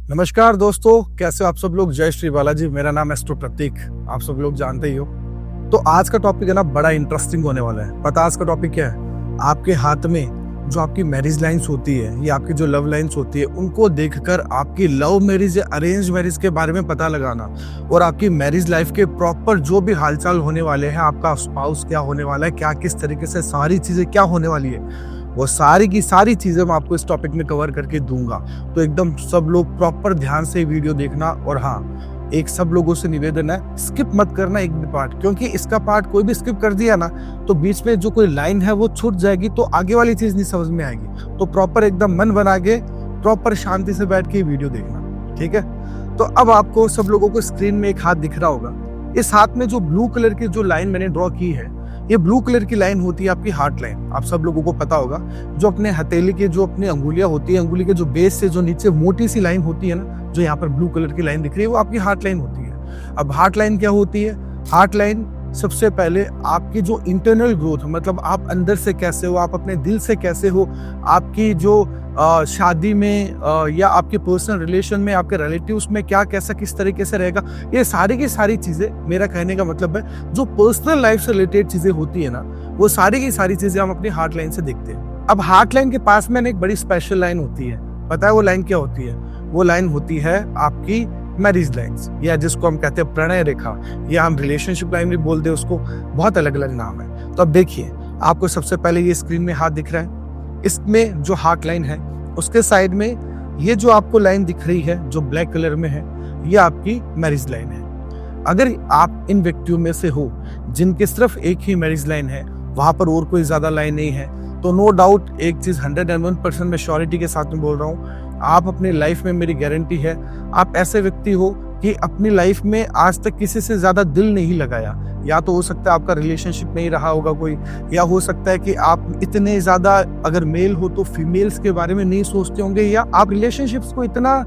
नमस्कार दोस्तों, कैसे हो आप सब लोग। जय श्री बालाजी। मेरा नाम एस्ट्रो प्रतीक, आप सब लोग जानते ही हो। तो आज का टॉपिक है ना, बड़ा इंटरेस्टिंग होने वाला है। पता आज का टॉपिक क्या है? आपके हाथ में जो आपकी मैरिज लाइंस होती है या आपकी जो लव लाइंस होती है, उनको देखकर आपकी लव मैरिज या अरेंज मैरिज के बारे में पता लगाना और आपकी मैरिज लाइफ के प्रॉपर जो भी हालचाल होने वाले हैं, आपका स्पाउस क्या होने वाला है, क्या किस तरीके से सारी चीजें क्या होने वाली है, वो सारी की सारी चीजें मैं आपको इस टॉपिक में कवर करके दूंगा। तो एकदम सब लोग प्रॉपर ध्यान से वीडियो देखना। और हाँ, एक सब लोगों से निवेदन है, स्किप मत करना एक भी पार्ट, क्योंकि इसका पार्ट कोई भी स्किप कर दिया ना तो बीच में जो कोई लाइन है वो छूट जाएगी, तो आगे वाली चीज नहीं समझ में आएगी। तो प्रॉपर एकदम मन बना के प्रॉपर शांति से बैठ के वीडियो देखना, ठीक है। तो अब आपको सब लोगों को स्क्रीन में एक हाथ दिख रहा होगा। इस हाथ में जो ब्लू कलर की जो लाइन मैंने ड्रॉ की है, ये ब्लू कलर की लाइन होती है आपकी हार्ट लाइन। आप सब लोगों को पता होगा, जो अपने हथेली के जो अपनी अंगुलियां होती है, अंगुली के जो बेस से जो नीचे मोटी सी लाइन होती है ना, जो यहाँ पर ब्लू कलर की लाइन दिख रही है, वो आपकी हार्ट लाइन होती है। अब हार्ट लाइन क्या होती है? हार्ट लाइन सबसे पहले आपकी जो इंटरनल ग्रोथ, मतलब आप अंदर से कैसे हो, आप अपने दिल से कैसे हो, आपकी जो शादी में या आपके पर्सनल रिलेशन में, आपके रिलेटिव्स में क्या कैसा किस तरीके से रहेगा, ये सारी की सारी चीजें, मेरा कहने का मतलब है जो पर्सनल लाइफ से रिलेटेड चीजें होती है ना, वो सारी की सारी चीजें हम अपनी हार्ट लाइन से देखते हैं। अब हार्ट लाइन के पास में एक बड़ी स्पेशल लाइन होती है। पता है वो लाइन क्या होती है? वो लाइन होती है आपकी मैरिज लाइन्स, या जिसको हम कहते हैं प्रणय रेखा, या हम रिलेशनशिप लाइन भी बोलते हैं उसको, बहुत अलग अलग नाम है। तो अब देखिए, आपको सबसे पहले ये स्क्रीन में हाथ दिख रहा है। इसमें जो हार्ट लाइन है उसके साइड में ये जो आपको लाइन दिख रही है जो ब्लैक कलर में है, ये आपकी मैरिज लाइन है। अगर आप इन व्यक्तियों में से हो जिनके सिर्फ एक ही मैरिज लाइन है, वहां पर और कोई ज्यादा लाइन नहीं है, तो नो डाउट एक चीज 101% मैं श्योरिटी के साथ में बोल रहा हूँ, आप अपनी लाइफ में, मेरी गारंटी है, आप ऐसे व्यक्ति हो कि अपनी लाइफ में आज तक किसी से ज्यादा दिल नहीं लगाया। या तो हो सकता है आपका रिलेशनशिप नहीं रहा होगा कोई, या हो सकता है कि आप इतने ज्यादा, अगर मेल हो तो फीमेल्स के बारे में नहीं सोचते होंगे, या आप रिलेशनशिप्स को इतना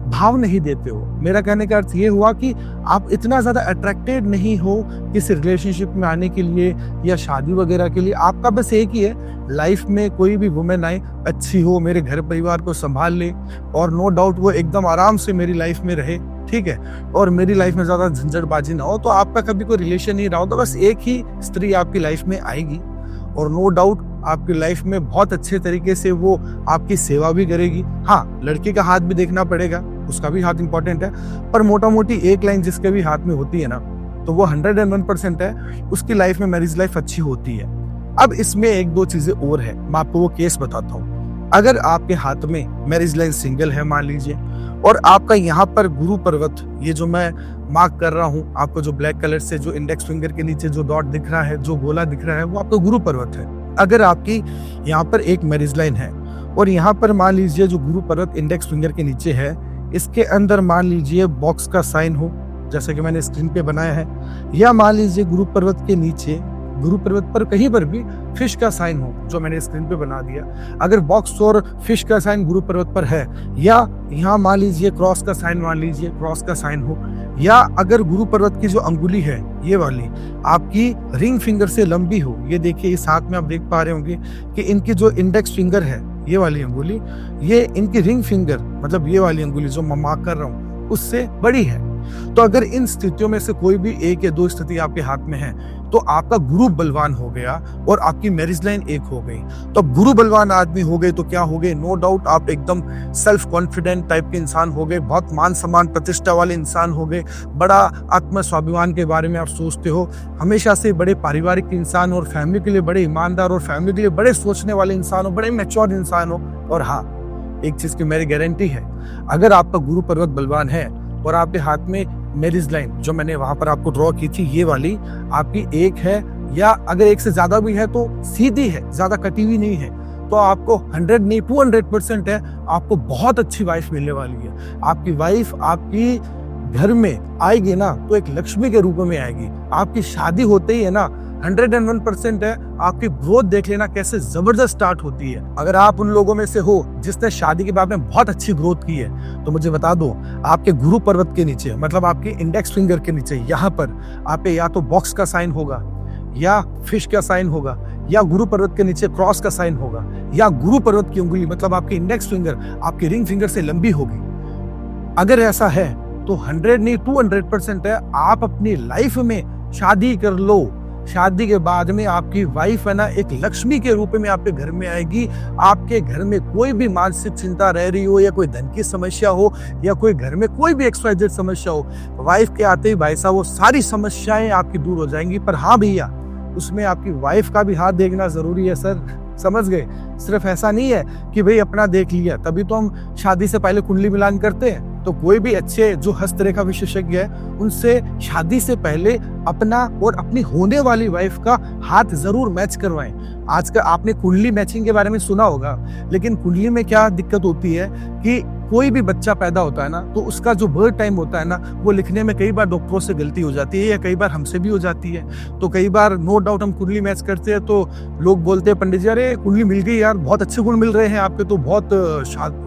भाव नहीं देते हो। मेरा कहने का अर्थ ये हुआ कि आप इतना ज्यादा अट्रैक्टेड नहीं हो किसी रिलेशनशिप में आने के लिए या शादी वगैरह के लिए। आपका बस एक ही है, लाइफ में कोई भी वुमेन आए, अच्छी हो, मेरे घर परिवार को संभाल ले, और नो डाउट वो एकदम आराम से मेरी लाइफ में रहे, ठीक है, और मेरी लाइफ में ज्यादा झंझटबाजी ना हो। तो आपका कभी कोई रिलेशन नहीं रहा हो, तो बस एक ही स्त्री आपकी लाइफ में आएगी, और नो डाउट आपकी लाइफ में बहुत अच्छे तरीके से वो आपकी सेवा भी करेगी। हाँ, लड़के का हाथ भी देखना पड़ेगा, उसका भी हाथ इंपॉर्टेंट है, पर मोटा मोटी एक लाइन जिसके भी हाथ में होती है ना, तो वो 101% है, उसकी लाइफ में मैरिज लाइफ अच्छी होती है। अब इसमें एक दो चीजें और है, मैं आपको वो केस बताता हूँ। अगर आपके हाथ में मैरिज लाइन सिंगल है मान लीजिए, और आपका यहाँ पर गुरु पर्वत, ये जो मैं मार्क कर रहा हूँ, आपको जो ब्लैक कलर से जो इंडेक्स फिंगर के नीचे जो डॉट दिख रहा है, जो गोला दिख रहा है, वो आपका गुरु पर्वत है। अगर आपकी यहाँ पर एक मैरिज लाइन है और यहाँ पर मान लीजिए जो गुरु पर्वत इंडेक्स फिंगर के नीचे है, इसके अंदर मान लीजिए बॉक्स का साइन हो, जैसे कि मैंने स्क्रीन पे बनाया है, या मान लीजिए गुरु पर्वत के नीचे, गुरु पर्वत पर कहीं पर भी फिश का साइन हो, जो मैंने स्क्रीन पे बना दिया। अगर बॉक्स और फिश का साइन गुरु पर्वत पर है, या यहाँ मान लीजिए क्रॉस का साइन, मान लीजिए क्रॉस का साइन हो, या अगर गुरु पर्वत की जो अंगुली है ये वाली आपकी रिंग फिंगर से लंबी हो, ये देखिए इस हाथ में आप देख पा रहे होंगे कि इनकी जो इंडेक्स फिंगर है, ये वाली अंगुली, ये इनकी रिंग फिंगर, मतलब ये वाली अंगुली जो मैं मार्क कर रहा हूँ, उससे बड़ी है। तो अगर इन स्थितियों में से कोई भी एक या दो स्थिति आपके हाथ में है, तो आपका गुरु बलवान हो गया और आपकी मैरिज लाइन एक हो गई। तो गुरु बलवान आदमी हो गए तो क्या हो गए? नो डाउट आप एकदम सेल्फ कॉन्फिडेंट टाइप के इंसान हो गए, बहुत मान सम्मान प्रतिष्ठा वाले इंसान हो गए, बड़ा आत्म स्वाभिमान के बारे में आप सोचते हो, हमेशा से बड़े पारिवारिक इंसान और फैमिली के लिए बड़े ईमानदार और फैमिली के लिए बड़े सोचने वाले इंसान हो, बड़े मैच्योर इंसान हो। और हाँ, एक चीज की मेरी गारंटी है, अगर आपका गुरु पर्वत बलवान है और आपके हाथ में मैरिज लाइन जो मैंने वहां पर आपको ड्रॉ की थी, ये वाली आपकी एक है, या अगर एक से ज्यादा भी है तो सीधी है, ज्यादा कटी हुई नहीं है, तो आपको 100 नहीं 200% है, आपको बहुत अच्छी वाइफ मिलने वाली है। आपकी वाइफ आपकी घर में आएगी ना तो एक लक्ष्मी के रूप में आएगी। आपकी शादी होते ही है ना, 101% है, आपकी ग्रोथ देख लेना कैसे जबरदस्त स्टार्ट होती है। अगर आप उन लोगों में से हो जिसने शादी के बाद में बहुत अच्छी ग्रोथ की है, तो मुझे बता दो, आपके गुरु पर्वत के नीचे, मतलब आपके इंडेक्स फिंगर के नीचे, यहाँ पर आप या तो बॉक्स का साइन होगा, या फिश का साइन होगा, या गुरु पर्वत के नीचे क्रॉस का साइन होगा, या गुरु पर्वत की उंगली मतलब आपकी इंडेक्स फिंगर आपकी रिंग फिंगर से लंबी होगी। अगर ऐसा है तो 100 नहीं 200% है, आप अपनी लाइफ में शादी कर लो। शादी के बाद में आपकी वाइफ है ना एक लक्ष्मी के रूप में आपके घर में आएगी। आपके घर में कोई भी मानसिक चिंता रह रही हो या कोई धन की समस्या हो या कोई घर में कोई भी XYZ समस्या हो, वाइफ के आते ही भाई साहब वो सारी समस्याएं आपकी दूर हो जाएंगी। पर हाँ भैया, उसमें आपकी वाइफ का भी हाथ देखना जरूरी है सर, समझ गए। सिर्फ ऐसा नहीं है कि भाई अपना देख लिया, तभी तो हम शादी से पहले कुंडली मिलान करते हैं। तो कोई भी अच्छे जो हस्तरेखा विशेषज्ञ है उनसे शादी से पहले अपना और अपनी होने वाली वाइफ का हाथ जरूर मैच करवाएं। आज का आपने कुंडली मैचिंग के बारे में सुना होगा, लेकिन कुंडली में क्या दिक्कत होती है कि कोई भी बच्चा पैदा होता है ना तो उसका जो बर्थ टाइम होता है ना वो लिखने में कई बार डॉक्टरों से गलती हो जाती है या कई बार हमसे भी हो जाती है। तो कई बार नो डाउट हम कुंडली मैच करते हैं तो लोग बोलते हैं पंडित जी अरे कुंडली मिल गई यार, बहुत अच्छे गुण मिल रहे हैं आपके, तो बहुत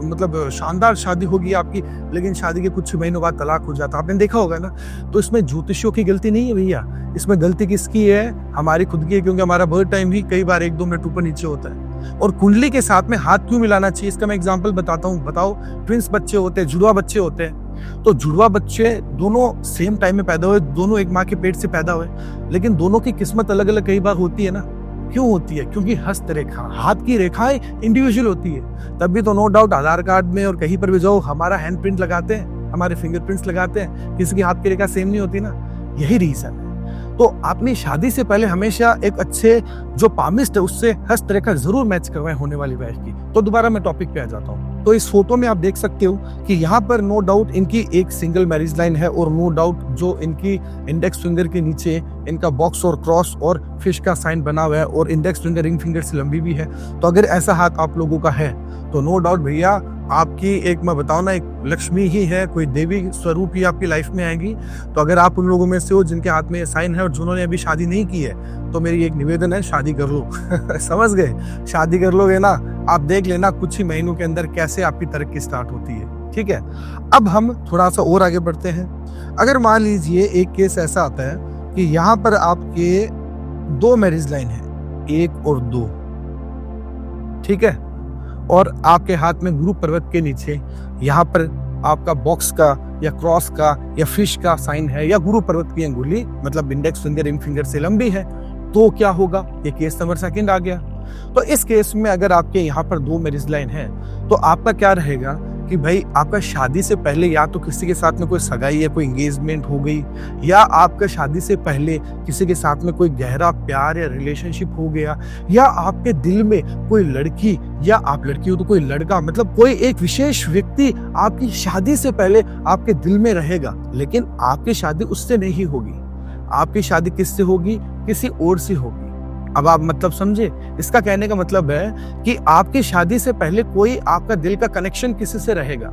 मतलब शानदार शादी होगी आपकी, लेकिन शादी के कुछ महीनों बाद तलाक हो जाता है। आपने देखा होगा ना। तो इसमें ज्योतिषियों की गलती नहीं है भैया, इसमें गलती किसकी है? हमारी खुद की है, क्योंकि हमारा बर्थ टाइम ही कई बार 1-2 मिनट ऊपर नीचे होता है। और कुंडली के साथ में हाथ क्यों मिलाना चाहिए इसका मैं एग्जांपल बताता हूँ। बताओ, ट्विंस बच्चे होते हैं, जुड़वा बच्चे होते हैं, तो जुड़वा बच्चे दोनों सेम टाइम में पैदा हुए, दोनों एक माँ के पेट से पैदा हुए, लेकिन दोनों की किस्मत अलग अलग कई बार होती है ना। क्यों होती है? क्योंकि हस्तरेखा, हाथ की रेखाएं इंडिविजुअल होती है। तब भी तो नो डाउट आधार कार्ड में और कहीं पर भी जाओ हमारा हैंड प्रिंट लगाते हैं, हमारे फिंगरप्रिंट्स लगाते हैं, किसी की हाथ की रेखा सेम नहीं होती ना। यही रीजन है। तो आपने शादी से पहले हमेशा एक अच्छे जो पामिस्ट है उससे हस्तरेखा जरूर मैच करवाएं होने वाली वाइफ की। तो दोबारा मैं टॉपिक पे आ जाता हूँ। तो इस फोटो में आप देख सकते हो कि यहाँ पर नो डाउट इनकी एक सिंगल मैरिज लाइन है और नो डाउट जो इनकी इंडेक्स फिंगर के नीचे इनका बॉक्स और क्रॉस और फिश का साइन बना हुआ है और इंडेक्स फिंगर रिंग फिंगर से लंबी भी है। तो अगर ऐसा हाथ आप लोगों का है तो नो डाउट भैया आपकी एक मैं बताऊं ना एक लक्ष्मी ही है, कोई देवी स्वरूप ही आपकी लाइफ में आएगी। तो अगर आप उन लोगों में से हो जिनके हाथ में ये साइन है और जिन्होंने अभी शादी नहीं की है तो मेरी एक निवेदन है, शादी कर लो। समझ गए? शादी कर लोगे ना, आप देख लेना कुछ ही महीनों के अंदर कैसे आपकी तरक्की स्टार्ट होती है। ठीक है, अब हम थोड़ा सा और आगे बढ़ते हैं। अगर मान लीजिए एक केस ऐसा आता है कि यहाँ पर आपके 2 मैरिज लाइन है, 1 और 2, ठीक है, और आपके हाथ में गुरु पर्वत के नीचे यहाँ पर आपका बॉक्स का या क्रॉस का या फिश का साइन है या गुरु पर्वत की अंगुली मतलब इंडेक्स फिंगर रिंग फिंगर से लंबी है, तो क्या होगा? ये केस नंबर 2 आ गया। तो इस केस में अगर आपके यहाँ पर 2 मैरिज लाइन है तो आपका क्या रहेगा कि भाई आपका शादी से पहले या तो किसी के साथ में कोई सगाई या कोई एंगेजमेंट हो गई, या आपका शादी से पहले किसी के साथ में कोई गहरा प्यार या रिलेशनशिप हो गया, या आपके दिल में कोई लड़की या आप लड़की हो तो कोई लड़का, मतलब कोई एक विशेष व्यक्ति आपकी शादी से पहले आपके दिल में रहेगा, लेकिन आपकी शादी उससे नहीं होगी। आपकी शादी किससे होगी? किसी और से होगी। अब आप मतलब समझे? इसका कहने का मतलब है कि आपकी शादी से पहले कोई आपका दिल का कनेक्शन किसी से रहेगा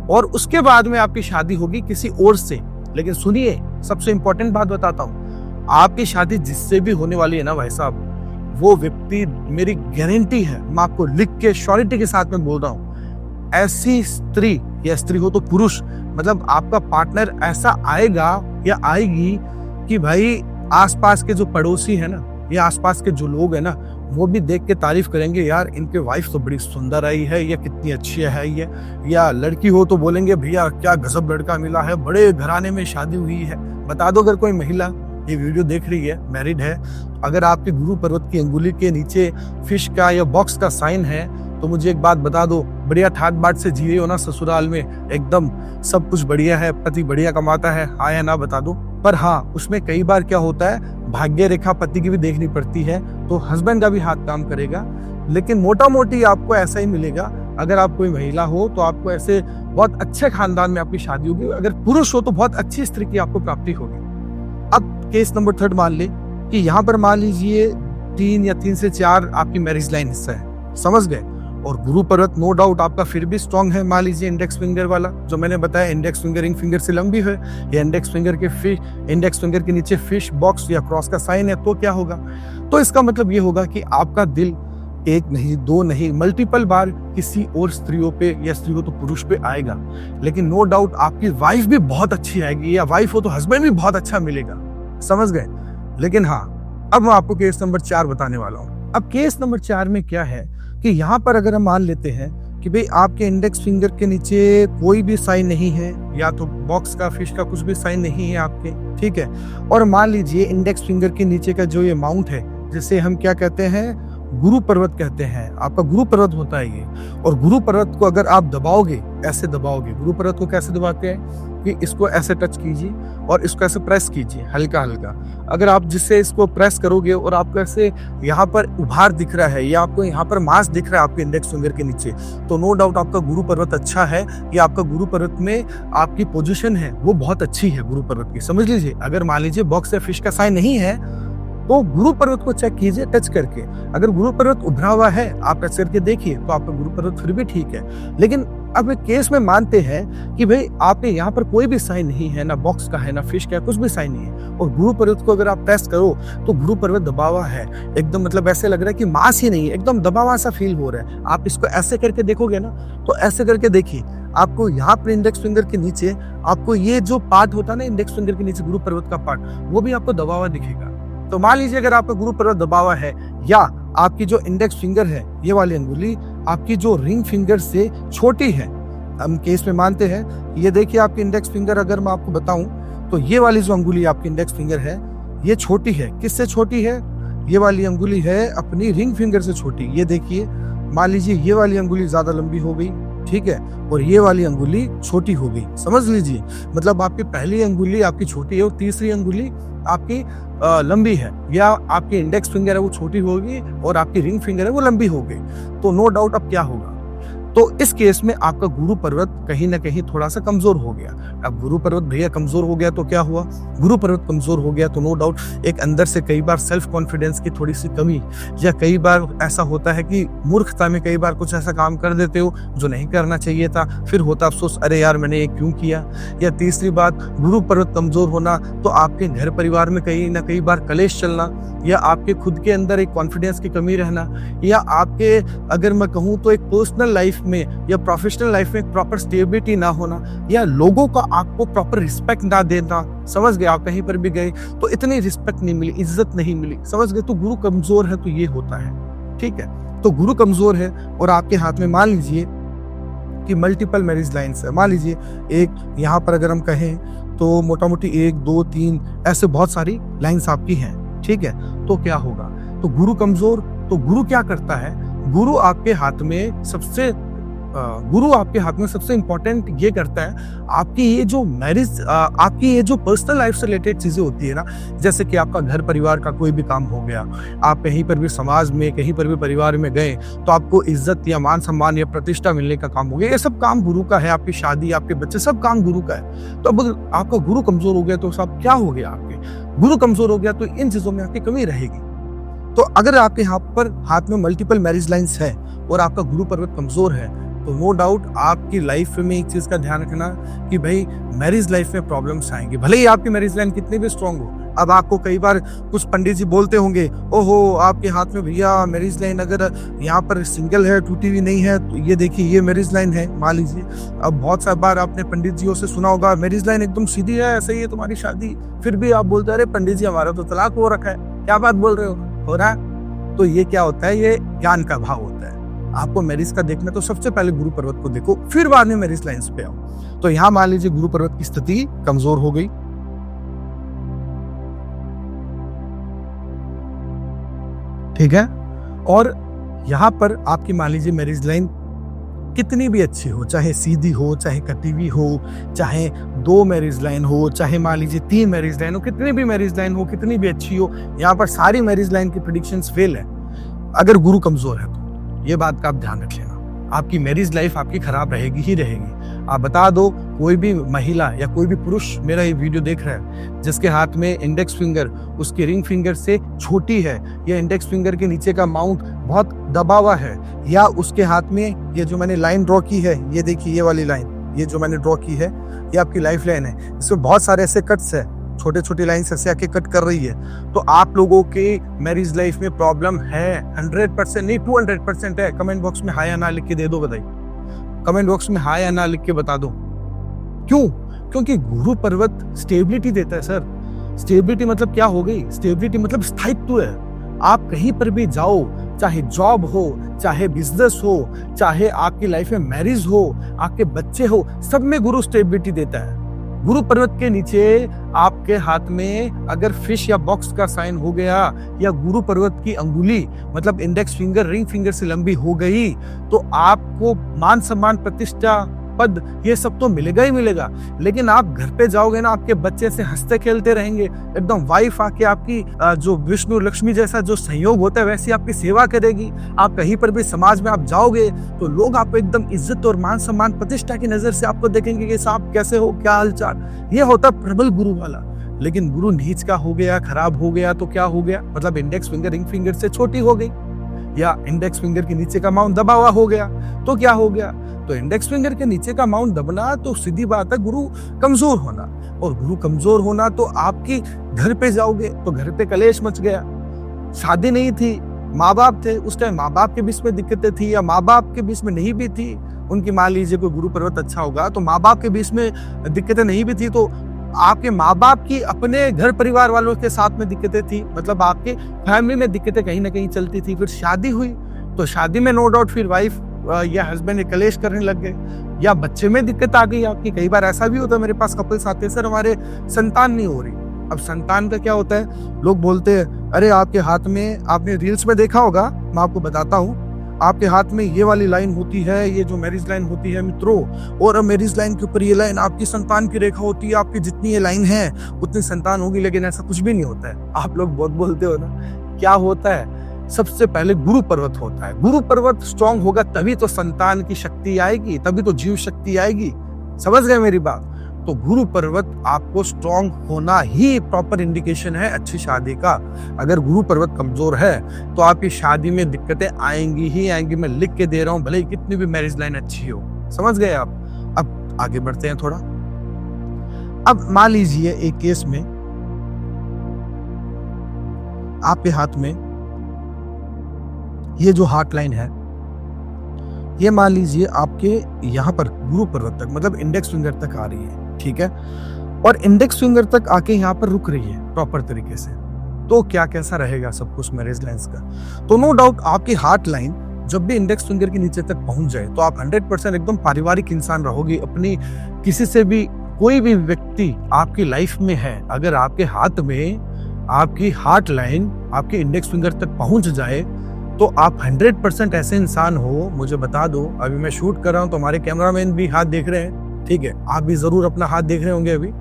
और उसके बाद में आपकी शादी होगी किसी और से। लेकिन सुनिए, सबसे इंपॉर्टेंट बात बताता हूं, आपकी शादी जिससे भी होने वाली है ना भाई साहब, वो व्यक्ति मेरी गारंटी है, मैं आपको लिख के श्योरिटी के साथ में बोल रहा हूं, ऐसी स्त्री या स्त्री हो तो पुरुष, मतलब आपका पार्टनर ऐसा आएगा या आएगी कि भाई आसपास के जो पड़ोसी है ना या आसपास के जो लोग हैं ना वो भी देख के तारीफ करेंगे, यार इनके वाइफ तो बड़ी सुंदर आई है, या कितनी अच्छी है ये। या लड़की हो तो बोलेंगे भैया क्या गजब लड़का मिला है, बड़े घराने में शादी हुई है। बता दो अगर कोई महिला ये वीडियो देख रही है, मैरिड है, अगर आपके गुरु पर्वत की अंगुली के नीचे फिश का या बॉक्स का साइन है तो मुझे एक बात बता दो, बढ़िया ठाट बाट से जिए हो ना ससुराल में, एकदम सब कुछ बढ़िया है, पति बढ़िया कमाता है, हाँ या ना बता दो। पर हाँ, उसमें कई बार क्या होता है, भाग्य रेखा पति की भी देखनी पड़ती है, तो हस्बैंड का भी हाथ काम करेगा। लेकिन मोटा मोटी आपको ऐसा ही मिलेगा। अगर आप कोई महिला हो तो आपको ऐसे बहुत अच्छे खानदान में आपकी शादी होगी, अगर पुरुष हो तो बहुत अच्छी स्त्री की आपको प्राप्ति होगी। अब केस नंबर 3 मान ले कि यहाँ पर मान लीजिए 3 या 3 से 4 आपकी मैरिज लाइन हिस्सा है, समझ गए, और गुरु पर्वत नो डाउट आपका फिर भी स्ट्रॉन्ग है। मान लीजिए इंडेक्स फिंगर वाला जो मैंने बताया, इंडेक्स फिंगर रिंग फिंगर से लंबी है, या इंडेक्स फिंगर के नीचे फिश बॉक्स या क्रॉस का साइन है, तो क्या होगा? तो इसका मतलब ये होगा कि आपका दिल 1 नहीं 2 नहीं मल्टीपल बार किसी और स्त्रियों पे, या स्त्री हो तो पुरुष पे आएगा। लेकिन नो डाउट आपकी वाइफ भी बहुत अच्छी आएगी, या वाइफ हो तो हस्बैंड भी बहुत अच्छा मिलेगा, समझ गए। लेकिन हाँ, अब मैं आपको केस नंबर 4 बताने वाला हूँ। अब केस नंबर 4 में क्या है कि यहाँ पर अगर हम मान लेते हैं कि भाई आपके इंडेक्स फिंगर के नीचे कोई भी साइन नहीं है, या तो बॉक्स का, फिश का, कुछ भी साइन नहीं है आपके, ठीक है। और मान लीजिए इंडेक्स फिंगर के नीचे का जो ये माउंट है, जिसे हम क्या कहते हैं, गुरु पर्वत कहते हैं, आपका गुरु पर्वत होता है ये। और गुरु पर्वत को अगर आप दबाओगे, ऐसे दबाओगे, गुरु पर्वत को कैसे दबाते हैं कि इसको ऐसे टच कीजिए और इसको ऐसे प्रेस कीजिए हल्का हल्का। अगर आप जिससे इसको प्रेस करोगे और आपको ऐसे यहाँ पर उभार दिख रहा है या आपको यहाँ पर मांस दिख रहा है आपके इंडेक्स फिंगर के नीचे, तो नो डाउट आपका गुरु पर्वत अच्छा है, या आपका गुरु पर्वत में आपकी पोजीशन है वो बहुत अच्छी है गुरु पर्वत की, समझ लीजिए। अगर मान लीजिए बॉक्स या फिश का साइन नहीं है तो गुरु पर्वत को चेक कीजिए टच करके। अगर गुरु पर्वत उभरा हुआ है आप टच करके देखिए तो आपका गुरु पर्वत फिर भी ठीक है। लेकिन अब एक केस में मानते हैं कि भाई आपके यहाँ पर कोई भी साइन नहीं है, ना बॉक्स का है, ना फिश का है, कुछ भी साइन नहीं है, और गुरु पर्वत को अगर आप प्रेस करो तो गुरु पर्वत दबा हुआ है एकदम, मतलब ऐसे लग रहा है कि मांस ही नहीं है, एकदम दबा हुआ सा फील हो रहा है। आप इसको ऐसे करके देखोगे ना, तो ऐसे करके देखिए आपको यहाँ पर इंडेक्स फिंगर के नीचे आपको ये जो पार्ट होता है ना इंडेक्स फिंगर के नीचे गुरु पर्वत का पार्ट, वो भी आपको दबा हुआ दिखेगा। तो मान लीजिए अगर आपका गुरु पर्वत दबा हुआ है, या आपकी जो इंडेक्स फिंगर है ये वाली अंगुली आपकी जो रिंग फिंगर से छोटी है, हम केस में मानते हैं, ये देखिए आपकी इंडेक्स फिंगर, अगर मैं आपको बताऊं तो ये वाली जो अंगुली आपकी इंडेक्स फिंगर है ये छोटी है। किससे छोटी है? ये वाली अंगुली है अपनी रिंग फिंगर से छोटी। ये देखिए, मान लीजिए ये वाली अंगुली ज्यादा लंबी हो गई, ठीक है, और ये वाली अंगुली छोटी हो गई, समझ लीजिए। मतलब आपकी पहली अंगुली आपकी छोटी है और तीसरी अंगुली आपकी लंबी है, या आपकी इंडेक्स फिंगर है वो छोटी होगी और आपकी रिंग फिंगर है वो लंबी हो गई। तो नो डाउट अब क्या होगा, तो इस केस में आपका गुरु पर्वत कहीं ना कहीं थोड़ा सा कमजोर हो गया। अब गुरु पर्वत भैया कमजोर हो गया तो क्या हुआ, गुरु पर्वत कमजोर हो गया तो नो डाउट एक अंदर से कई बार सेल्फ कॉन्फिडेंस की थोड़ी सी कमी, या कई बार ऐसा होता है कि मूर्खता में कई बार कुछ ऐसा काम कर देते हो जो नहीं करना चाहिए था, फिर होता अफसोस, अरे यार मैंने ये क्यों किया। या तीसरी बात, गुरु पर्वत कमजोर होना तो आपके घर परिवार में कहीं ना कई बार कलेश चलना, या आपके खुद के अंदर एक कॉन्फिडेंस की कमी रहना, या आपके अगर मैं कहूँ तो एक पर्सनल लाइफ में या प्रोफेशनल लाइफ में प्रॉपर स्टेबिलिटी ना होना, या लोगों का आपको प्रॉपर रिस्पेक्ट ना देना। समझ गए, आप कहीं पर भी गए तो इतनी रिस्पेक्ट नहीं मिली, इज्जत नहीं मिली, समझ गए। तो गुरु कमजोर है तो ये होता है, ठीक है। तो गुरु कमजोर है और आपके हाथ में मान लीजिए कि मल्टीपल मैरिज लाइन्स है, मान लीजिए एक यहाँ पर अगर हम कहें तो मोटा मोटी 1 2 3 ऐसे बहुत सारी लाइन्स आपकी हैं, ठीक है। तो क्या होगा, तो गुरु कमजोर, तो गुरु क्या करता है, गुरु आपके हाथ में सबसे इंपॉर्टेंट ये करता है, आपकी ये जो मैरिज, आपकी ये जो पर्सनल लाइफ से रिलेटेड चीजें होती है ना, जैसे कि आपका घर परिवार का कोई भी काम हो गया, आप कहीं पर भी समाज में कहीं पर भी परिवार में गए तो आपको इज्जत या मान सम्मान या प्रतिष्ठा मिलने का काम हो गया, ये सब काम गुरु का है। आपकी शादी, आपके बच्चे, सब काम गुरु का है। तो अब आपका गुरु कमजोर हो गया तो सब क्या हो गया, आपके गुरु कमजोर हो गया तो इन चीजों में आपकी कमी रहेगी। तो अगर आपके हाथ में मल्टीपल मैरिज लाइन्स है और आपका गुरु पर्वत कमजोर है तो नो डाउट आपकी लाइफ में एक चीज का ध्यान रखना कि भाई मैरिज लाइफ में प्रॉब्लम्स आएंगे, भले ही आपकी मैरिज लाइन कितनी भी स्ट्रांग हो। अब आपको कई बार कुछ पंडित जी बोलते होंगे, ओहो आपके हाथ में भैया मैरिज लाइन अगर यहाँ पर सिंगल है, टूटी हुई नहीं है, तो ये देखिए ये मैरिज लाइन है, मान लीजिए। अब बहुत सारी बार आपने पंडित जियों से सुना होगा मैरिज लाइन एकदम सीधी है, ऐसे ही है तुम्हारी शादी, फिर भी आप बोलते अरे पंडित जी हमारा तो तलाक हो रखा है, क्या बात बोल रहे हो रहा है। तो ये क्या होता है, ये ज्ञान का भाव होता है। आपको मैरिज का देखना तो सबसे पहले गुरु पर्वत को देखो, फिर बाद में मैरिज लाइन्स पे आओ। तो यहाँ मान लीजिए गुरु पर्वत की स्थिति कमजोर हो गई, ठीक है, और यहाँ पर आपकी मान लीजिए मैरिज लाइन कितनी भी अच्छी हो, चाहे सीधी हो, चाहे कटी हुई हो, चाहे 2 मैरिज लाइन हो, चाहे मान लीजिए 3 मैरिज लाइन हो, कितनी भी मैरिज लाइन हो, कितनी भी अच्छी हो, यहाँ पर सारी मैरिज लाइन की प्रेडिक्शंस फेल है अगर गुरु कमजोर है तो। ये बात का आप ध्यान रख लेना, आपकी मैरिज लाइफ आपकी खराब रहेगी ही रहेगी। आप बता दो, कोई भी महिला या कोई भी पुरुष मेरा ये वीडियो देख रहा है जिसके हाथ में इंडेक्स फिंगर उसकी रिंग फिंगर से छोटी है, या इंडेक्स फिंगर के नीचे का माउंट बहुत दबा हुआ है, या उसके हाथ में ये जो मैंने लाइन ड्रॉ की है, ये देखिए ये वाली लाइन, ये जो मैंने ड्रॉ की है ये आपकी लाइफ लाइन है, इसमें बहुत सारे ऐसे कट्स है, छोटे छोटे लाइन ऐसे आके कट कर रही है। तो आप लोगों के मैरिज लाइफ में प्रॉब्लम है, 100% नहीं 200% है। कमेंट बॉक्स में हाय या ना लिख के दे दो, बताइए कमेंट बॉक्स में हाय या ना लिख के बता दो। क्यों? क्योंकि गुरु पर्वत स्टेबिलिटी देता है सर। स्टेबिलिटी मतलब क्या हो गई, स्टेबिलिटी मतलब स्थायित्व है। आप कहीं पर भी जाओ, चाहे जॉब हो, चाहे बिजनेस हो, चाहे आपकी लाइफ में मैरिज हो, आपके बच्चे हो, सब में गुरु स्टेबिलिटी देता है। गुरु पर्वत के नीचे आपके हाथ में अगर फिश या बॉक्स का साइन हो गया, या गुरु पर्वत की अंगुली मतलब इंडेक्स फिंगर रिंग फिंगर से लंबी हो गई, तो आपको मान सम्मान, प्रतिष्ठा, पद, ये सब तो मिलेगा ही मिलेगा। लेकिन आप घर पे जाओगे ना, आपके बच्चे से हंसते खेलते रहेंगे, एकदम वाइफ आके आपकी जो विष्णु लक्ष्मी जैसा जो संयोग होता है वैसी आपकी सेवा करेगी। आप कहीं पर भी समाज में आप जाओगे तो लोग आपको एकदम इज्जत और मान सम्मान, प्रतिष्ठा की नजर से आपको देखेंगे कि साहब कैसे हो, क्या हालचाल। ये होता प्रबल गुरु वाला। लेकिन गुरु नीच का हो गया, खराब हो गया तो क्या हो गया, मतलब इंडेक्स फिंगर रिंग फिंगर से छोटी हो गई, या इंडेक्स फिंगर के नीचे का माउंट दबा हुआ हो गया, तो क्या हो गया। तो इंडेक्स फिंगर के नीचे का माउंट दबना तो सीधी बात है गुरु कमजोर होना, और गुरु कमजोर होना तो आपकी घर पे जाओगे तो घर पे कलेश मच गया। शादी नहीं थी, माँ बाप थे, उस टाइम माँ बाप के बीच में दिक्कतें थी, या माँ बाप के बीच में नहीं भी थी, उनकी मान लीजिए कोई गुरु पर्वत अच्छा होगा तो माँ बाप के बीच में दिक्कतें नहीं भी थी, तो आपके माँ बाप की अपने घर परिवार वालों के साथ में दिक्कतें थी, मतलब आपके फैमिली में दिक्कतें कहीं ना कहीं चलती थी। फिर शादी हुई तो शादी में नो डाउट फिर वाइफ या हस्बैंड कलेश करने लग गए, या बच्चे में दिक्कत आ गई आपकी। कई बार ऐसा भी होता है, मेरे पास कपल्स आते हैं, सर हमारे संतान नहीं हो रही। अब संतान का क्या होता है, लोग बोलते हैं अरे आपके हाथ में, आपने रील्स में देखा होगा, मैं आपको बताता हूँ, आपके हाथ में ये वाली लाइन होती है, ये जो मैरिज लाइन होती है मित्रों, और मैरिज लाइन के ऊपर ये लाइन आपकी संतान की रेखा होती है। आपकी जितनी ये लाइन है उतनी संतान होगी, लेकिन ऐसा कुछ भी नहीं होता है। आप लोग बहुत बोलते हो ना, क्या होता है, सबसे पहले गुरु पर्वत होता है। गुरु पर्वत स्ट्रांग होगा तभी तो संतान की शक्ति आएगी, तभी तो जीव शक्ति आएगी। समझ गए मेरी बात। तो गुरु पर्वत आपको स्ट्रांग होना ही प्रॉपर इंडिकेशन है अच्छी शादी का। अगर गुरु पर्वत कमजोर है तो आपकी शादी में दिक्कतें आएंगी ही आएंगी। मैं लिख के दे रहा हूं, भले ही कितनी भी मैरिज लाइन अच्छी हो। समझ गए आप। अब आगे बढ़ते हैं थोड़ा। अब मान लीजिए एक केस में आपके हाथ में ये जो हार्ट लाइन है, ये मान लीजिए आपके यहां पर गुरु पर्वत तक, मतलब इंडेक्स फिंगर तक आ रही है, ठीक है, और इंडेक्स फिंगर तक आके यहाँ पर रुक रही है प्रॉपर तरीके से। तो क्या कैसा रहेगा सब कुछ मैरिज लाइंस का। तो नो डाउट आपकी हार्ट लाइन जब भी इंडेक्स फिंगर के नीचे तक पहुंच जाए तो आप 100% एकदम पारिवारिक इंसान रहोगे। अपनी किसी से भी, कोई भी व्यक्ति आपकी लाइफ में है, अगर आपके हाथ में आपकी हार्ट लाइन आपके इंडेक्स फिंगर तक पहुंच जाए तो आप 100% ऐसे इंसान हो। मुझे बता दो, अभी मैं शूट कर रहा हूं तो हमारे कैमरामैन भी हाथ देख रहे हैं, ठीक है, आप भी जरूर अपना हाथ देख रहे होंगे अभी।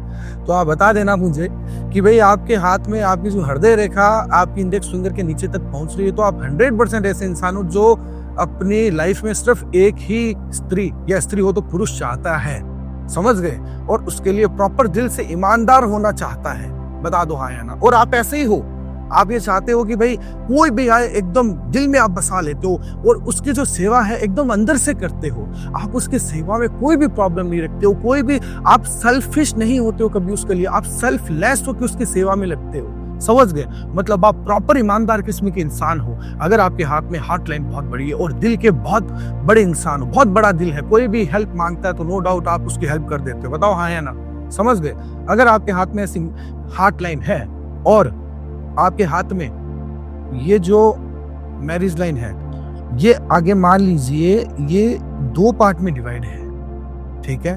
तो आप बता देना मुझे कि भाई आपके हाथ में आपकी जो हृदय रेखा आपकी इंडेक्स फिंगर के नीचे तक पहुंच रही है, तो आप 100% ऐसे इंसान हो जो अपनी लाइफ में सिर्फ एक ही स्त्री, या स्त्री हो तो पुरुष चाहता है। समझ गए। और उसके लिए प्रॉपर दिल से ईमानदार होना चाहता है। बता दो हाँ या ना। और आप ऐसे ही हो, आप ये चाहते हो कि भाई कोई भी आए एकदम दिल में आप बसा लेते हो, और उसकी जो सेवा है एकदम अंदर से करते हो। आप उसकी सेवा में कोई भी प्रॉब्लम नहीं रखते हो, कोई भी आप सेल्फिश नहीं होते हो कभी उसके लिए, आप सेल्फलेस होकर उसकी सेवा में लगते हो। समझ गए। मतलब आप प्रॉपर ईमानदार किस्म के इंसान हो। अगर आपके हाथ में हार्ट लाइन बहुत बड़ी है और दिल के बहुत बड़े इंसान हो, बहुत बड़ा दिल है, कोई भी हेल्प मांगता है तो नो डाउट आप उसकी हेल्प कर देते हो। बताओ हाँ या ना। समझ गए। अगर आपके हाथ में ऐसी हार्ट लाइन है और आपके हाथ में ये जो मैरिज लाइन है, ये आगे मान लीजिए ये 2 पार्ट में डिवाइड है, ठीक है,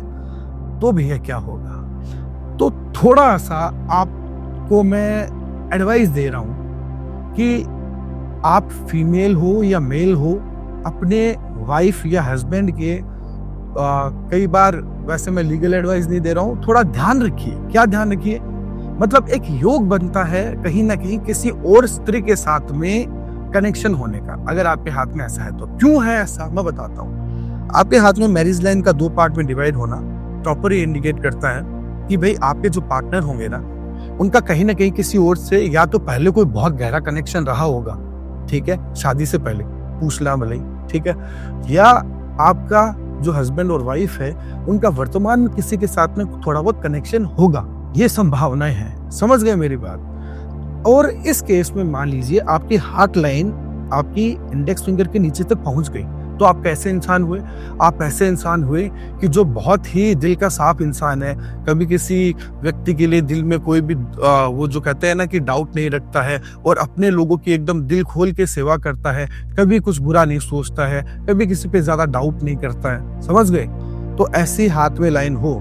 तो भैया क्या होगा। तो थोड़ा सा आपको मैं एडवाइस दे रहा हूं कि आप फीमेल हो या मेल हो, अपने वाइफ या हस्बैंड के कई बार, वैसे मैं लीगल एडवाइस नहीं दे रहा हूं, थोड़ा ध्यान रखिए। क्या ध्यान रखिए, मतलब एक योग बनता है कहीं ना कहीं किसी और स्त्री के साथ में कनेक्शन होने का। अगर आपके हाथ में ऐसा है तो क्यों है ऐसा, मैं बताता हूँ। आपके हाथ में मैरिज लाइन का 2 पार्ट में डिवाइड होना प्रॉपर ही इंडिकेट करता है कि भाई आपके जो पार्टनर होंगे ना, उनका कहीं ना कहीं किसी और से या तो पहले कोई बहुत गहरा कनेक्शन रहा होगा, ठीक है, शादी से पहले, पूछ ला भले, ठीक है, या आपका जो हस्बैंड और वाइफ है उनका वर्तमान में किसी के साथ में थोड़ा बहुत कनेक्शन होगा। ये संभावनाएं हैं। समझ गए मेरी बात। और इस केस में मान लीजिए आपकी हार्ट लाइन आपकी इंडेक्स फिंगर के नीचे तक पहुंच गई, तो तो आप कैसे इंसान हुए? आप ऐसे इंसान हुए कि जो बहुत ही दिल का साफ इंसान है, कभी किसी व्यक्ति के लिए दिल में कोई भी वो जो कहते हैं ना कि डाउट नहीं रखता है और अपने लोगों की एकदम दिल खोल के सेवा करता है, कभी कुछ बुरा नहीं सोचता है, कभी किसी पे ज्यादा डाउट नहीं करता है, समझ गए? तो ऐसी हाथ में लाइन हो,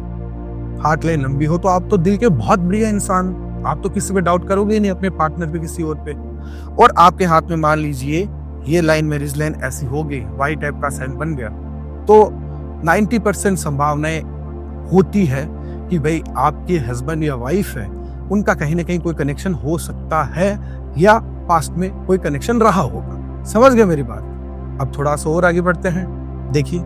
हाथ लाइन लंबी हो, तो आप तो दिल के बहुत बढ़िया इंसान, आप तो किसी पे डाउट करोगे ही नहीं, अपने पार्टनर पे, किसी और पे। और आपके हाथ में मान लीजिए ये लाइन मैरिज लाइन ऐसी हो गई, वाई टाइप का साइन बन गया, तो 90% संभावनाएं होती है कि भाई आपके हस्बैंड या वाइफ है, उनका कहीं ना कहीं कोई कनेक्शन हो सकता है या पास्ट में कोई कनेक्शन रहा होगा। समझ गए मेरी बात? अब थोड़ा सा और आगे बढ़ते हैं। देखिए,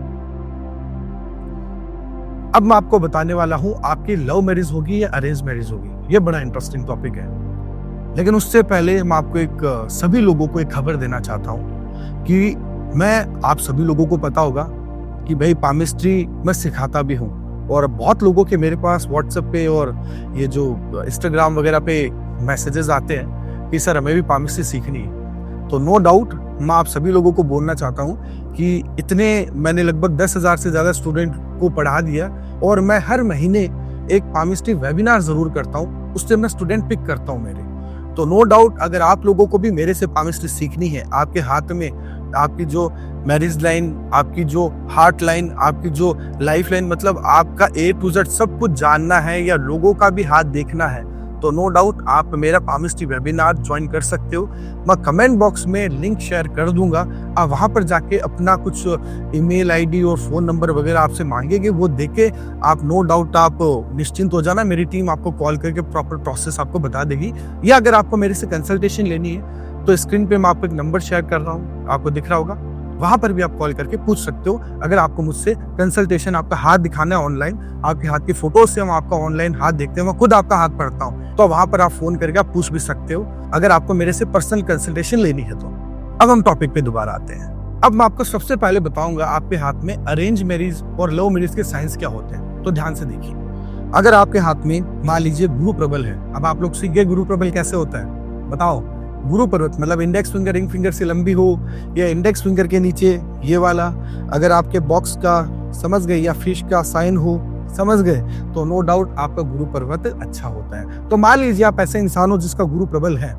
अब मैं आपको बताने वाला हूं आपकी लव मैरिज होगी या अरेंज मैरिज होगी। ये बड़ा इंटरेस्टिंग टॉपिक है, लेकिन उससे पहले मैं आपको सभी लोगों को एक खबर देना चाहता हूं कि आप सभी लोगों को पता होगा कि भाई पामिस्ट्री मैं सिखाता भी हूं, और बहुत लोगों के मेरे पास व्हाट्सएप पे और ये जो इंस्टाग्राम वगैरह पे मैसेजेस आते हैं कि सर हमें भी पामिस्ट्री सीखनी है। तो नो डाउट मैं आप सभी लोगों को बोलना चाहता हूं कि मैंने लगभग 10,000 से ज्यादा स्टूडेंट को पढ़ा दिया, और मैं हर महीने एक पामिस्ट्री वेबिनार जरूर करता हूं, उससे मैं स्टूडेंट पिक करता हूं मेरे। तो नो डाउट अगर आप लोगों को भी मेरे से पामिस्ट्री सीखनी है, आपके हाथ में आपकी जो मैरिज लाइन, आपकी जो हार्ट लाइन, आपकी जो लाइफ लाइन, मतलब आपका A to Z सब कुछ जानना है या लोगों का भी हाथ देखना है, तो नो डाउट आप मेरा पामिस्ट्री वेबिनार ज्वाइन कर सकते हो। मैं कमेंट बॉक्स में लिंक शेयर कर दूंगा, आप वहां पर जाके अपना कुछ ईमेल आईडी और फोन नंबर वगैरह आपसे मांगेंगे, वो देके आप नो डाउट आप निश्चिंत हो जाना, मेरी टीम आपको कॉल करके प्रॉपर प्रोसेस आपको बता देगी। या अगर आपको मेरे से कंसल्टेशन लेनी है तो स्क्रीन पे मैं आपको एक नंबर शेयर कर रहा हूँ, आपको दिख रहा होगा, वहां पर भी आप कॉल करके पूछ सकते हो। अगर आपको मुझसे कंसल्टेशन, आपका हाथ दिखाना है ऑनलाइन, आपके हाथ की फोटोज से हम आपका ऑनलाइन हाथ देखते हैं, मैं खुद आपका हाथ पढ़ता हूँ, तो वहां पर आप फोन करके आप पूछ भी सकते हो अगर आपको मेरे से पर्सनल कंसल्टेशन लेनी है तो। अब हम टॉपिक पे दोबारा आते हैं। अब मैं आपको सबसे पहले बताऊंगा आपके हाथ में अरेंज मैरिज और लव मैरिज के साइंस क्या होते हैं। तो ध्यान से देखिए, अगर आपके हाथ में मान लीजिए गुरु प्रबल है, अब आप लोग सीख गए गुरु प्रबल कैसे होता है, बताओ। गुरु पर्वत मतलब इंडेक्स फिंगर रिंग फिंगर से लंबी हो, या इंडेक्स फिंगर के नीचे ये वाला, अगर आपके बॉक्स का, समझ गए, या फिश का साइन हो, समझ गए, तो नो डाउट आपका गुरु पर्वत अच्छा होता है। तो मान लीजिए आप ऐसे इंसान हो जिसका गुरु प्रबल है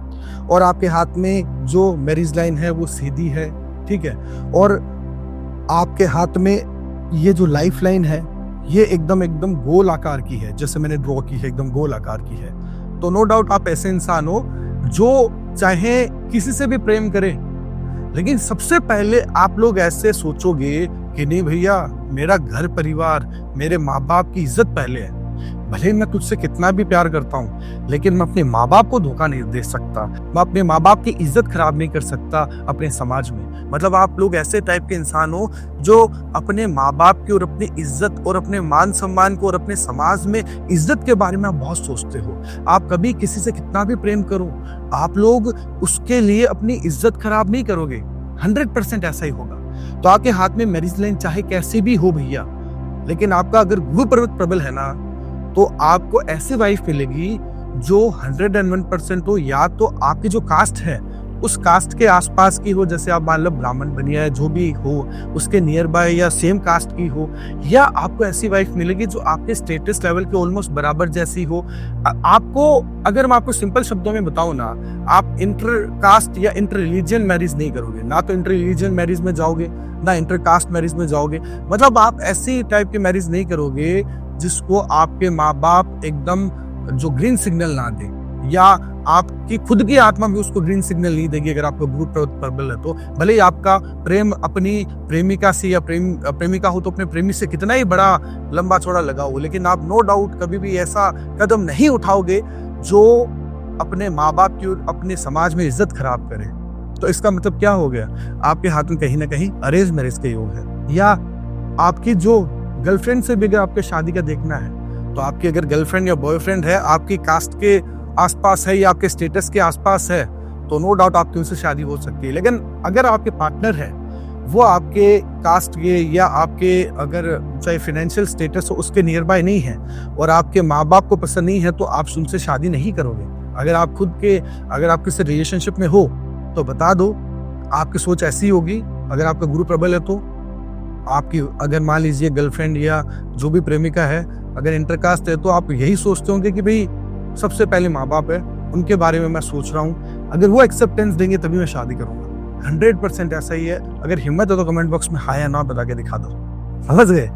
और आपके हाथ में जो मैरिज लाइन है वो सीधी है, ठीक है, और आपके हाथ में ये जो लाइफ लाइन है ये एकदम गोल आकार की है, जैसे मैंने ड्रॉ की है, एकदम गोल आकार की है, तो नो डाउट आप ऐसे इंसान हो जो चाहे किसी से भी प्रेम करें, लेकिन सबसे पहले आप लोग ऐसे सोचोगे कि नहीं भैया, मेरा घर परिवार, मेरे माँ बाप की इज्जत पहले है। भले मैं तुझसे कितना भी प्यार करता हूँ, लेकिन मैं अपने माँ बाप को धोखा नहीं दे सकता, मैं अपने माँ बाप की इज्जत खराब नहीं कर सकता अपने समाज में। मतलब आप लोग ऐसे टाइप के इंसान हो जो अपने माँ बाप की और अपनी इज्जत और अपने मान सम्मान को और अपने समाज में इज्जत के बारे में आप बहुत सोचते हो। आप कभी किसी से कितना भी प्रेम करो, आप लोग उसके लिए अपनी इज्जत खराब नहीं करोगे, 100% ऐसा ही होगा। तो आपके हाथ में मैरिज लाइन चाहे कैसी भी हो भैया, लेकिन आपका अगर गुरु पर्वत प्रबल है ना, तो आपको ऐसी वाइफ मिलेगी जो 101% हो, या तो आपकी जो कास्ट है उस कास्ट के आसपास की हो, जैसे आप मान लो ब्राह्मण बनिया है, जो भी हो उसके नियर बाय या सेम कास्ट की हो, या आपको ऐसी वाइफ मिलेगी जो आपके स्टेटस लेवल के ऑलमोस्ट बराबर जैसी हो। आपको, अगर मैं आपको सिंपल शब्दों में बताऊं ना, आप इंटर कास्ट या इंटर रिलीजियन मैरिज नहीं करोगे, ना तो इंटर रिलीजियन मैरिज में जाओगे, ना इंटर कास्ट मैरिज में जाओगे। मतलब आप ऐसी टाइप की मैरिज नहीं करोगे जिसको आपके माँ बाप एकदम जो ग्रीन सिग्नल ना दे, या आपकी खुद की आत्मा भी उसको ग्रीन सिग्नल नहीं देगी। अगर आपका गुरु प्रबल है तो भले ही आपका प्रेम अपनी प्रेमिका से या प्रेमिका हो तो अपने प्रेमी से कितना ही बड़ा लंबा चौड़ा लगा हो, लेकिन आप नो डाउट कभी भी ऐसा कदम नहीं उठाओगे जो अपने माँ बाप की और अपने समाज में इज्जत खराब करे। तो इसका मतलब क्या हो गया, आपके हाथ में कहीं ना कहीं अरेंज मैरिज के योग है। या आपकी जो गर्लफ्रेंड से भी अगर आपके शादी का देखना है, तो आपकी अगर गर्लफ्रेंड या बॉयफ्रेंड है, आपकी कास्ट के आसपास है या आपके स्टेटस के आसपास है, तो नो डाउट आपकी उनसे शादी हो सकती है। लेकिन अगर आपके पार्टनर है वो आपके कास्ट के या आपके अगर चाहे फाइनेंशियल स्टेटस हो उसके नियर बाय नहीं है और आपके माँ बाप को पसंद नहीं है, तो आप उनसे शादी नहीं करोगे। अगर आप किसी रिलेशनशिप में हो तो बता दो आपकी सोच ऐसी होगी, अगर आपका गुरु प्रबल है तो आपकी अगर मान लीजिए गर्लफ्रेंड या जो भी प्रेमिका है, अगर इंटरकास्ट है, तो आप यही सोचते होंगे कि भाई सबसे पहले माँ बाप है, उनके बारे में मैं सोच रहा हूँ, अगर वो एक्सेप्टेंस देंगे तभी मैं शादी करूंगा। 100% ऐसा ही है। अगर हिम्मत है तो कमेंट बॉक्स में हाँ या ना बता के दिखा दो। समझ गए?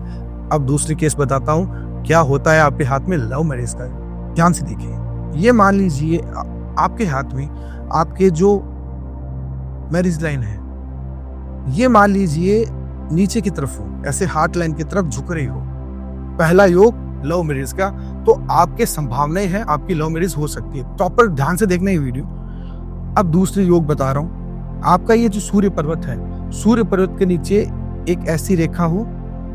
अब दूसरी केस बताता हूँ क्या होता है आपके हाथ में लव मैरिज का। ध्यान से देखिए, ये मान लीजिए आपके हाथ में आपके जो मैरिज लाइन है, ये मान लीजिए नीचे की तरफ हो, ऐसे हार्ट लाइन की तरफ झुक रही हो। पहला योग लव मैरिज का, तो आपके संभावनाएं हैं आपकी लव मैरिज हो सकती है। प्रॉपर ध्यान से देखना ये वीडियो। अब दूसरी योग बता रहा हूं, आपका ये जो सूर्य पर्वत है, सूर्य पर्वत के नीचे एक ऐसी रेखा हो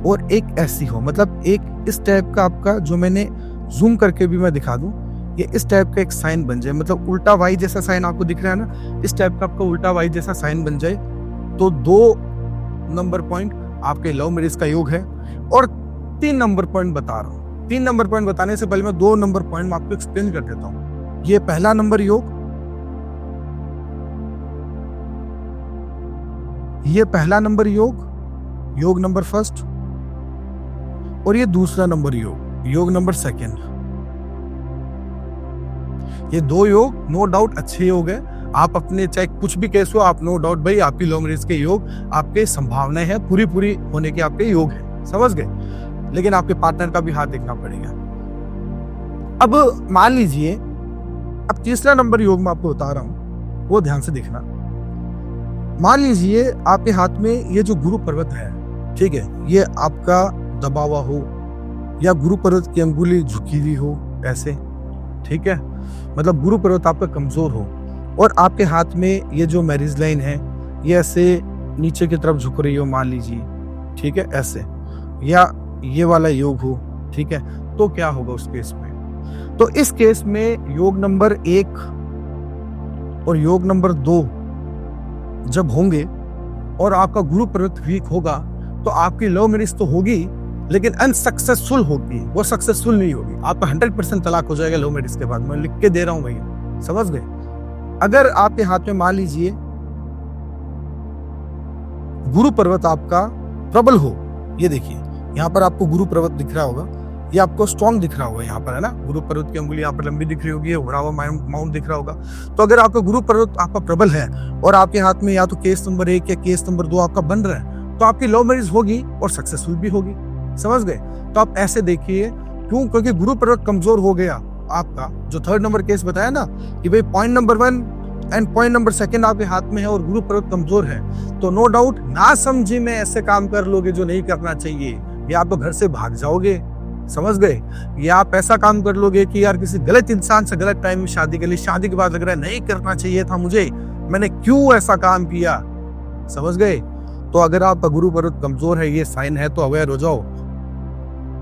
और एक ऐसी हो, मतलब एक इस टाइप का आपका, जो मैंने जूम करके भी मैं दिखा दूं, ये इस टाइप का एक साइन बन जाए, मतलब उल्टा वाई जैसा साइन आपको दिख रहा है ना, इस टाइप का आपका उल्टा वाई जैसा साइन बन जाए, तो 2 नंबर पॉइंट आपके लव मैरिज का योग है। और 3 नंबर पॉइंट बता रहा हूँ। 3 नंबर पॉइंट बताने से पहले मैं 2 नंबर पॉइंट आपको एक्सप्लेन कर देता हूँ। ये पहला नंबर योग, ये पहला नंबर योग, योग नंबर फर्स्ट, और ये दूसरा नंबर योग, योग नंबर सेकंड। ये 2 योग नो डाउट अच्छे योग है। आप अपने चाहे कुछ भी केस हो, आप नो डाउट भाई आपकी लव मैरिज के योग, आपके संभावनाएं हैं पूरी होने के आपके योग है। समझ गए? लेकिन आपके पार्टनर का भी हाथ देखना पड़ेगा। अब मान लीजिए, अब तीसरा नंबर योग मैं आपको बता रहा हूं, वो ध्यान से देखना। मान लीजिए आपके हाथ में ये जो गुरु पर्वत है, ठीक है, ये आपका दबा हुआ हो या गुरु पर्वत की अंगुली झुकी हुई हो ऐसे, ठीक है, मतलब गुरु पर्वत आपका कमजोर हो और आपके हाथ में ये जो मैरिज लाइन है ये ऐसे नीचे की तरफ झुक रही हो मान लीजिए, ठीक है, ऐसे, या ये वाला योग हो, ठीक है, तो क्या होगा उस केस में? तो इस केस में योग नंबर 1 और योग नंबर 2 जब होंगे और आपका गुरु पर्वत वीक होगा, तो आपकी लव मैरिज तो होगी लेकिन अनसक्सेसफुल होगी, वो सक्सेसफुल नहीं होगी। आपका 100% तलाक हो जाएगा लव मैरिज के बाद। मैं लिख के दे रहा हूं भैया, समझ गए? अगर आपके हाथ में मान लीजिए गुरु पर्वत आपका प्रबल हो, ये देखिए यहाँ पर आपको गुरु पर्वत दिख रहा होगा, ये आपको स्ट्रॉन्ग दिख रहा होगा, यहाँ पर है ना, गुरु पर्वत की अंगुली यहाँ पर लंबी दिख रही होगी, उड़ा हुआ माउंट दिख रहा होगा। तो अगर आपका गुरु पर्वत आपका प्रबल है और आपके हाथ में या तो केस नंबर 1 या केस नंबर 2 आपका बन रहा है, तो आपकी लव मैरिज होगी और सक्सेसफुल भी होगी। समझ गए? तो आप ऐसे देखिए, क्यों? क्योंकि गुरु पर्वत कमजोर हो गया आपका। जो 3rd नंबर केस बताया ना कि भाई point number 1 and point number 2 आपके हाथ में है और गुरु पर्वत कमजोर है, तो नो डाउट ना समझी में ऐसे काम कर लोगे जो नहीं करना चाहिए, या आप तो घर से भाग जाओगे। समझ गए? या आप ऐसा काम कर लोगे कि यार किसी गलत इंसान से गलत टाइम में शादी कर ली, शादी के बाद लग रहा है नहीं करना चाहिए था मुझे, मैंने क्यों ऐसा काम किया। समझ गए? तो अगर आपका गुरु पर्वत कमजोर है, ये साइन है, तो अवेयर हो जाओ,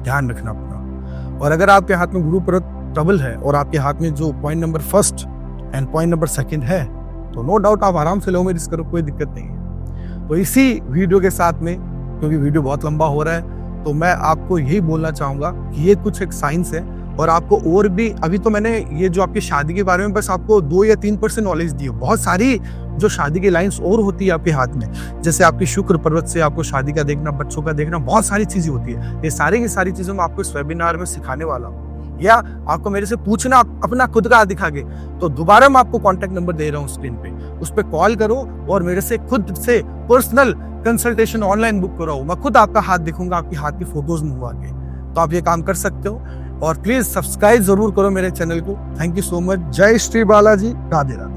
ध्यान रखना अपना। और अगर आपके हाथ में गुरु पर्वत प्रबल है और आपके हाथ में जो point number 1 and point number 2 है, तो नो डाउट आप आराम से लव मैरिज करो, कोई दिक्कत नहीं है। तो इसी वीडियो के साथ में, क्योंकि वीडियो बहुत लंबा हो रहा है, तो मैं आपको यही बोलना चाहूंगा कि ये कुछ एक साइंस है। और आपको और भी, अभी तो मैंने ये जो आपकी शादी के बारे में बस आपको 2 या 3% नॉलेज दी है। बहुत सारी जो शादी की लाइंस और होती है आपके हाथ में, जैसे आपकी शुक्र पर्वत से आपको शादी का देखना, बच्चों का देखना, बहुत सारी चीजें होती है। ये सारी की सारी चीजें मैं आपको इस वेबिनार में सिखाने वाला हूँ, या आपको मेरे से पूछना अपना खुद का दिखा के, तो दोबारा मैं आपको कॉन्टेक्ट नंबर दे रहा हूँ स्क्रीन पे, उस पर कॉल करो और मेरे से खुद से पर्सनल कंसल्टेशन ऑनलाइन बुक कराओ। मैं खुद आपका हाथ दिखूंगा, आपकी हाथ की फोटोज मंगवा के। तो आप ये काम कर सकते हो और प्लीज सब्सक्राइब जरूर करो मेरे चैनल को। Thank you so much. जय श्री बालाजी, राधे राधे।